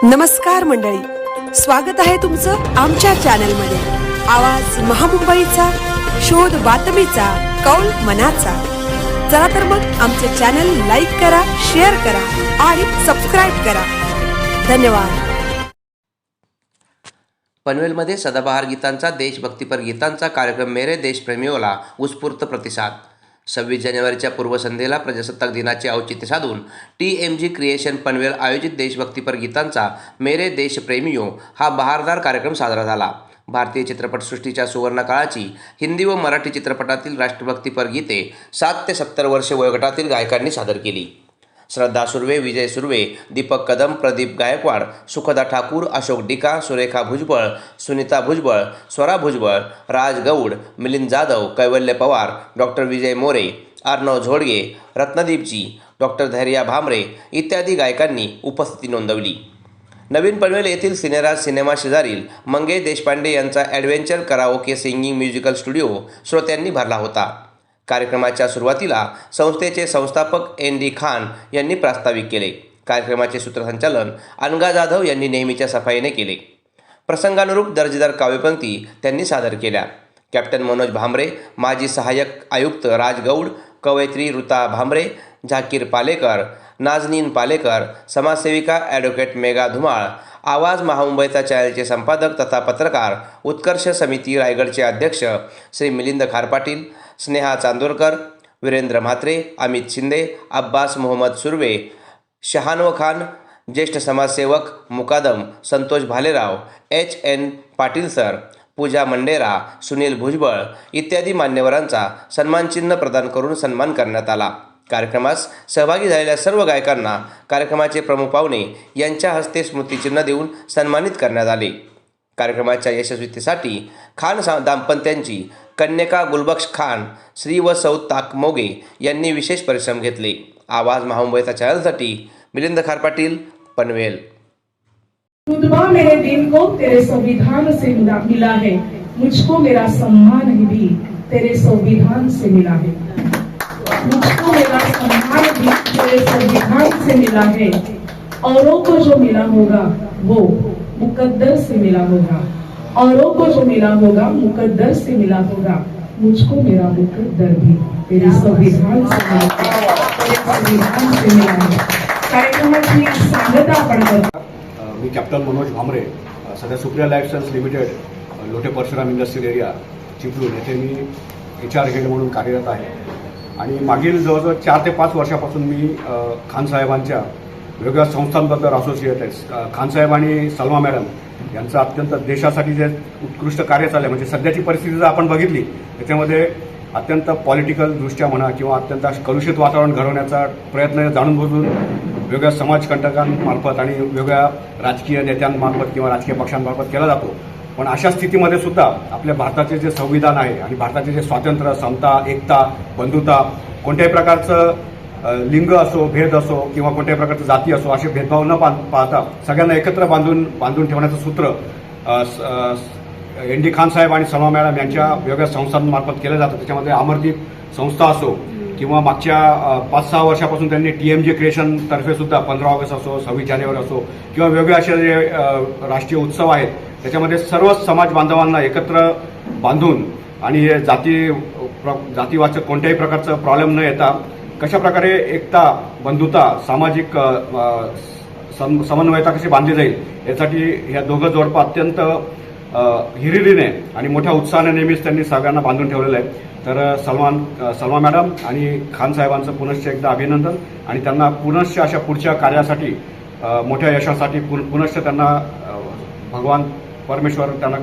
नमस्कार मंडळी, स्वागत आहे तुमचं आमच्या चॅनलमध्ये। आवाज महामुंबईचा, शोध बातमीचा, कौल मनाचा। चला तर मग आमचे चॅनल लाईक करा, शेअर करा आणि सबस्क्राइब करा। धन्यवाद। पनवेलमध्ये सदाबहार गीतांचा, देशभक्तीपर गीतांचा कार्यक्रम मेरे देश प्रेमियोला उत्स्फूर्त प्रतिसाद। 26 जानेवारीच्या पूर्वसंध्येला प्रजासत्ताक दिनाचे औचित्य साधून TMG क्रिएशन पनवेल आयोजित देशभक्तीपर गीतांचा मेरे देश प्रेमियो हा बहारदार कार्यक्रम साजरा झाला। भारतीय चित्रपटसृष्टीच्या सुवर्णकाळाची हिंदी व मराठी चित्रपटातील राष्ट्रभक्तीपर गीते 7 ते 70 वर्षे वयोगटातील गायकांनी सादर केली। श्रद्धा सुर्वे, विजय सुर्वे, दीपक कदम, प्रदीप गायकवाड, सुखदा ठाकूर, अशोक डिका, सुरेखा भुजबळ, सुनीता भुजबळ, स्वरा भुजबळ, राज गौड, मिलिंद जाधव, कैवल्य पवार, डॉक्टर विजय मोरे, अर्णव झोडगे, रत्नदीपजी, डॉक्टर धैर्या भामरे इत्यादी गायकांनी उपस्थिती नोंदवली। नवीन पनवेल येथील सिनेराज सिनेमा शेजारील मंगेश देशपांडे यांचा adventure karaoke singing musical studio श्रोत्यांनी भरला होता। कार्यक्रमाच्या सुरुवातीला संस्थेचे संस्थापक ND खान यांनी प्रास्ताविक केले। कार्यक्रमाचे सूत्रसंचालन अनगा जाधव यांनी नेहमीच्या सफाईने केले। प्रसंगानुरूप दर्जेदार काव्यपंक्ती त्यांनी सादर केल्या। कॅप्टन मनोज भामरे, माजी सहाय्यक आयुक्त राज गौड, कवयित्री ऋता भामरे, झाकीर पालेकर, नाजनीन पालेकर, समाजसेविका ॲडव्होकेट मेघा धुमाळ, आवाज महामुंबईचा चॅनलचे संपादक तथा पत्रकार उत्कर्ष समिती रायगडचे अध्यक्ष श्री मिलिंद खारपाटील, स्नेहा चांदोरकर, वीरेंद्र म्हात्रे, अमित शिंदे, अब्बास मोहम्मद सुर्वे, शहानव खान, ज्येष्ठ समाजसेवक मुकादम संतोष भालेराव, HN पाटील सर, पूजा मंडेरा, सुनील भुजबळ इत्यादी मान्यवरांचा सन्मानचिन्ह प्रदान करून सन्मान करण्यात आला। कार्यक्रमास सहभागी झालेल्या सर्व गायकांना कार्यक्रमाचे प्रमुख पाहुणे यांच्या हस्ते स्मृतिचिन्ह देऊन सन्मानित करण्यात आले। कार्यक्रमाच्या यशस्वीतेसाठी खान दाम्पत्यांची कन्यका गुलबख्श खान, श्री व सौ ताक मोगे यांनी विशेष परिश्रम घेतले। आवाज महामुंबईचा चॅनलसाठी मिलिंद खारपाटील, पनवेल। रुतबा मेरे दिन को तेरे संविधान से मिला है, मुझको मेरा सम्मान भी तेरे संविधान से मिला है। मुझको मेरा सम्मान भी तेरे संविधान से मिला है। औरों को जो मिला होगा वो मुकद्दर से मिला होगा। औरों को जो मिला होगा मुकद्दर से मिला होगा। मुझको मेरा मुकद्दर भी तेरे संविधान से मिला है, तेरे संविधान से मिला है। कार्यक्रमाची सांगता आपण करतो। मी कॅप्टन मनोज भामरे, सध्या Supriya life science limited, Lote Parshuram industrial area, Chiplun येथे मी HR हेड म्हणून कार्यरत आहे। आणि मागील जवळजवळ 4 ते 5 वर्षापासून मी खानसाहेबांच्या वेगवेगळ्या संस्थांबद्दल असोसिएट आहे। खानसाहेब आणि सलमा मॅडम यांचं अत्यंत देशासाठी जे उत्कृष्ट कार्य चाललं आहे, म्हणजे सध्याची परिस्थिती जर आपण बघितली त्याच्यामध्ये अत्यंत पॉलिटिकल दृष्ट्या म्हणा किंवा अत्यंत कलुषित वातावरण घडवण्याचा प्रयत्न जाणून बुजून वेगवेगळ्या समाजकंटकांमार्फत आणि वेगवेगळ्या राजकीय नेत्यांमार्फत किंवा राजकीय पक्षांमार्फत केला जातो। पण अशा स्थितीमध्ये सुद्धा आपल्या भारताचे जे संविधान आहे आणि भारताचे जे स्वातंत्र्य, समता, एकता, बंधुता, कोणत्याही प्रकारचं लिंग असो, भेद असो किंवा कोणत्याही प्रकारचं जाती असो असे भेदभाव न पाहता सगळ्यांना एकत्र बांधून ठेवण्याचं सूत्र ND खान साहेब आणि सलमा मॅडम यांच्या वेगवेगळ्या संस्थांमार्फत केलं जातं। त्याच्यामध्ये अमरदीप संस्था असो किंवा मागच्या 5-6 वर्षापासून त्यांनी TMG क्रिएशन तर्फे सुद्धा 15 ऑगस्ट असो, 26 जानेवारी असो किंवा वेगवेगळे असे जे राष्ट्रीय उत्सव आहेत त्याच्यामध्ये सर्व समाज बांधवांना एकत्र बांधून आणि जातीवाचक कोणत्याही प्रकारचं प्रॉब्लेम न येता कशा प्रकारे एकता, बंधुता, सामाजिक समन्वयता कशी बांधली जाईल यासाठी ह्या दोघं जोडपं अत्यंत हिरिरीने आणि मोठ्या उत्साहाने नेहमीच त्यांनी सगळ्यांना बांधून ठेवलेलं आहे। तर सलमा मॅडम आणि खान साहेबांचं पुनश्च एकदा अभिनंदन आणि त्यांना पुनश्च अशा पुढच्या कार्यासाठी, मोठ्या यशासाठी पुनश्च त्यांना भगवान परमेश्वर त्यांना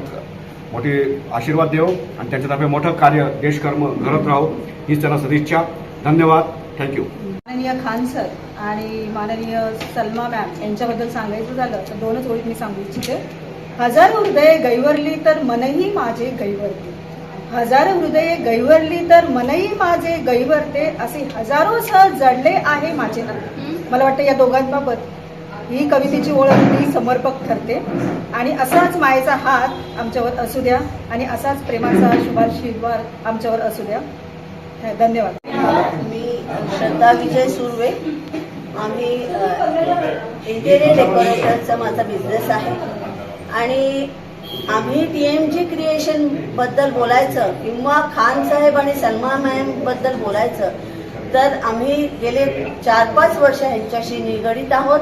मोठी आशीर्वाद देव आणि त्यांच्यातर्फे मोठं कार्य देशकर्म घडत राहो हीच त्यांना सदिच्छा। धन्यवाद, थँक्यू। माननीय खान सर आणि माननीय सलमा मॅम यांच्याबद्दल सांगायचं झालं तर 2च ओळीत मी सांगू इच्छिते। हजारो हृदये गैवरली तर मनही माझे गैवरते, हजारो हृदये गैवरली तर मनही माझे गैवरते, असे हजारो सहज जडले आहे माझे नाते। मला वाटतं या दोघांबाबत ही कवितेची ओळख मी समर्पक ठरते आणि असाच मायेचा हात आमच्यावर असू द्या आणि असाच प्रेमाचा शुभाशीर्वाद आमच्यावर असू द्या। धन्यवाद। मी श्रद्धा विजय सुर्वे, आम्ही इंटेरियर डेकोरेटरचा माझा बिझनेस आहे आणि आम्ही TMG क्रिएशन बद्दल बोलायचं किंवा खान साहेब आणि सलमा मॅम बद्दल बोलायचं तर आम्ही गेले 4-5 वर्ष ह्यांच्याशी निगडीत आहोत.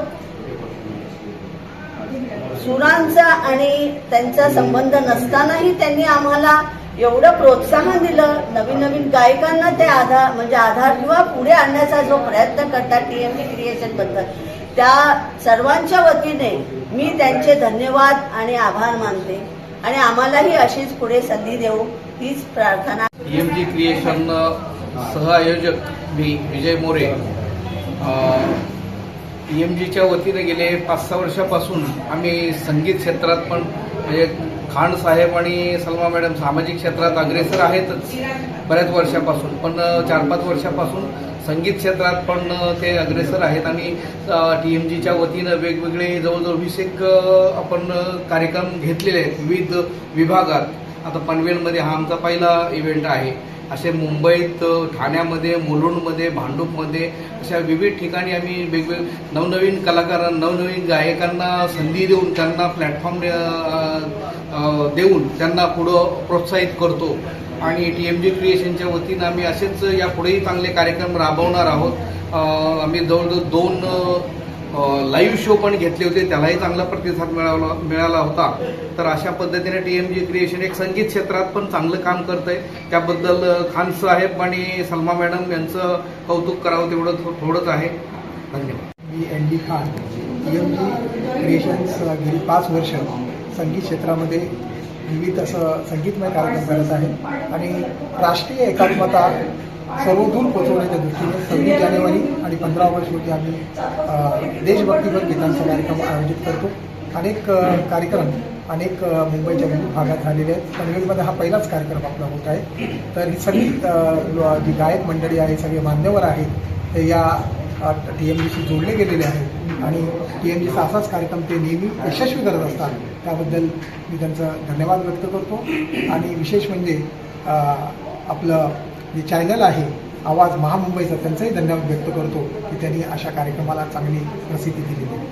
सुरांचा आणि त्यांचा संबंध नसतानाही त्यांनी आम्हाला एवढं प्रोत्साहन दिलं. नवीन नवीन गायकांना ते आधार किंवा पुढे आणण्याचा जो प्रयत्न करतात TMG क्रिएशन बद्दल, त्या सर्वांच्या वतीने मी त्यांचे धन्यवाद आणि आभार मानते आणि आम्हालाही अशीच पुढे संधी देऊ हीच प्रार्थना. TMG क्रिएशन सहआयोजक मी विजय मोरे. TMGच्या वतीने गेले 5-6 वर्षापासून आम्ही संगीत क्षेत्रात पण म्हणजे खान साहेब आणि सलमा मॅडम सामाजिक क्षेत्रात अग्रेसर आहेतच बऱ्याच वर्षापासून, पण 4-5 वर्षापासून संगीत क्षेत्रात पण ते अग्रेसर आहेत आणि TMGच्या वतीनं वेगवेगळे जवळजवळ 20 आपण कार्यक्रम घेतलेले आहेत विविध विभागात. आता पनवेलमध्ये हा आमचा पहिला इव्हेंट आहे. असे मुंबईत, ठाण्यामध्ये, मुलुंडमध्ये, भांडूपमध्ये अशा विविध ठिकाणी आम्ही वेगवेगळे नवनवीन कलाकारांना, नवनवीन गायकांना संधी देऊन त्यांना प्लॅटफॉर्म देऊन त्यांना पुढं प्रोत्साहित करतो आणि TMG क्रिएशनच्या वतीनं आम्ही असेच यापुढेही चांगले कार्यक्रम राबवणार आहोत. आम्ही जवळजवळ 2 लाईव्ह शो पण घेतले होते, त्यालाही चांगला प्रतिसाद मिळाला होता. तर अशा पद्धतीने TMG क्रिएशन एक संगीत क्षेत्रात पण चांगलं काम करत आहे. त्याबद्दल खान साहेब आणि सलमा मॅडम यांचं कौतुक करावं तेवढं थोडंच आहे. धन्यवाद. मी ND खान. TMG क्रिएशन्स गेली 5 वर्ष संगीत क्षेत्रामध्ये विविध असं संगीतमय कार्यक्रम करत आहे आणि राष्ट्रीय एकात्मता सर्वदूर पोहोचवण्याच्या दृष्टीने 26 जानेवारी आणि 15 ऑगस्ट रोजी आम्ही देशभक्तीपर गीतांचा कार्यक्रम आयोजित करतो. अनेक कार्यक्रम मुंबईच्या विविध भागात झालेले आहेत. पनवेलमध्ये हा पहिलाच कार्यक्रम आपला होत आहे. तर ही सगळी जी गायक मंडळी आहे, सगळे मान्यवर आहेत, ते या TMGशी जोडले गेलेले आहेत आणि TMGचा असाच कार्यक्रम ते नेहमी यशस्वी करत असतात. त्याबद्दल मी त्यांचा धन्यवाद व्यक्त करतो आणि विशेष म्हणजे आपलं जे चॅनल आहे आवाज महामुंबईचा, त्यांचाही धन्यवाद व्यक्त करतो की त्यांनी अशा कार्यक्रमाला चांगली प्रसिद्धी दिलेली आहे.